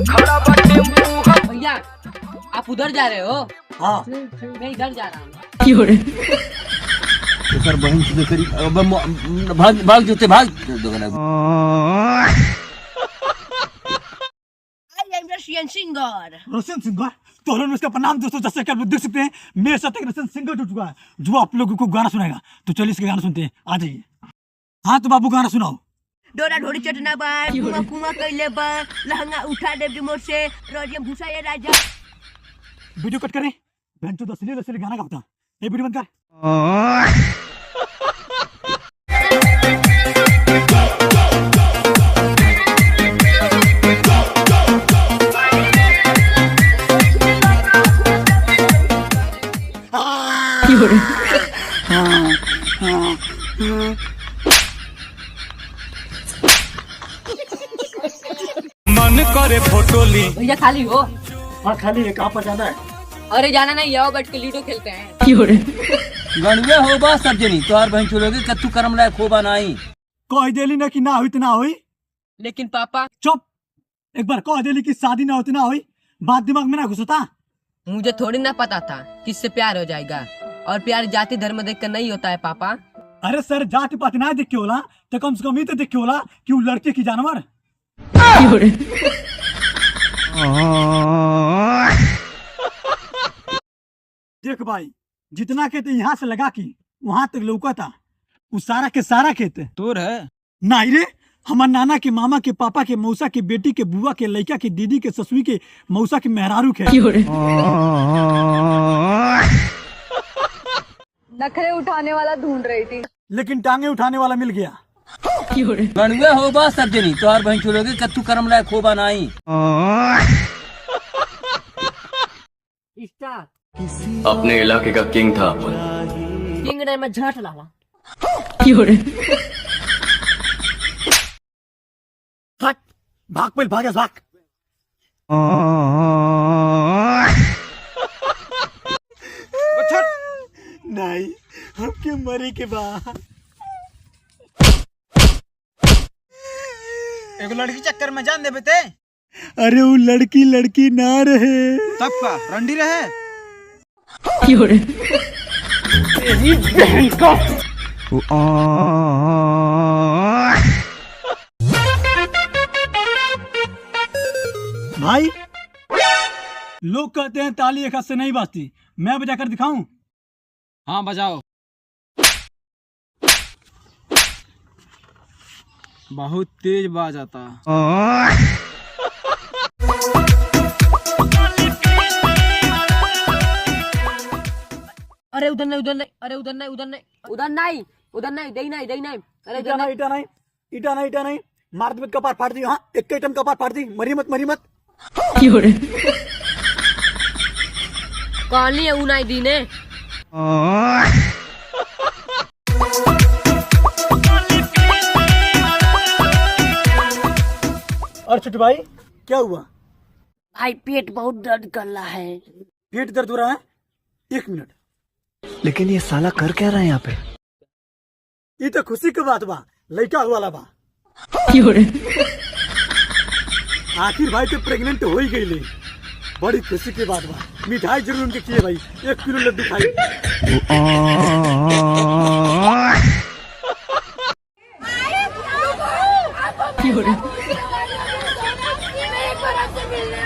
भैया आप उधर जा रहे हो? हाँ मैं इधर जा रहा हूँ। सर बहन से करी भाग भाग जोते भाग रशियन सिंगर। रशियन सिंगर तो हेलो नमस्कार प्रणाम दोस्तों, जैसे कि आप लोग देख सकते हैं मेरे साथ एक रशियन सिंगर जुड़ चुका है जो आप लोगों को गाना सुनाएगा। तो चलिए इसके गाना सुनते हैं, आ जाइए। हाँ तो बाबू गाना सुनाओ। डोरा ढोरी चटना बा कुआ कुआ कइले बा लहंगा उठा दे रिमोट से रोजियम घुसाए राजा। वीडियो कट करें बहन तो असली गाना गाता। ये वीडियो बंद कर। मन करे फोटो ली। भैया खाली हो? हाँ खाली है, कहाँ पर जाना है? अरे जाना नहीं, आओ बैठ के लूडो खेलते हैं। गणवे हो बा सब जनी तोहार बहन चलोगे कत्तू करम लायक होबा नहीं। कह देली ना कि ना हुई तो ना हुई। लेकिन पापा चुप, एक बार कह देली कि शादी ना होती ना हुई, बात दिमाग में ना घुसता। मुझे थोड़ी ना पता था किससे प्यार हो जाएगा, और प्यार जाति धर्म देख कर नहीं होता है पापा। अरे सर जाति पाति ना देख के होला तो कम से कम ये तो देख के होला कि वो लड़के की जानवर। देख भाई जितना खेत यहाँ से लगा की वहां तक लौका था, उस सारा के सारा खेत तोर है नहीं रे। हमार नाना के मामा के पापा के मौसा के बेटी के बुआ के लड़का के दीदी के ससुरी के मौसा के मेहरारू के। नखरे उठाने वाला ढूंढ रही थी, लेकिन टांगे उठाने वाला मिल गया। गणवे हो बा सब जनी तोहार बहन चलोगे कत्तू करम लायक होबा नहीं। अपने इलाके का किंग था अपन। किंग ने मैं झाट लाला। हट भाग पहले भाग भाग। नहीं हम क्यों मरे के बाद एक लड़की चक्कर में जान दे बेटे। अरे वो लड़की ना रहे तब का रंडी रहे। तेरी बहन का। भाई लोग कहते हैं ताली एक हाथ से नहीं बाजती, मैं बजाकर दिखाऊं? हाँ बजाओ। बहुत तेज बाज आता। अरे उधर नहीं उधर नहीं, अरे उधर नहीं उधर नहीं उधर नहीं उधर नहीं, दे नहीं दे नहीं। अरे इटा नहीं मार दे कपार फाड़ दी। हाँ एक आइटम कपार फाड़ दी। मरी मत। कहानी है उनाई दी ने। और छोटे भाई क्या हुआ? भाई पेट बहुत दर्द कर रहा है। पेट दर्द हो रहा है? 1 मिनट। लेकिन ये साला कर क्या रहा है यहाँ पे? ये तो खुशी की बात बा, लड़का हुआ बा। आखिर भाई तो प्रेग्नेंट हो ही गई ले, बड़ी खुशी की बात बा। मिठाई जरूर उनके किए भाई, 1 किलो लड्डू खाई। मिलने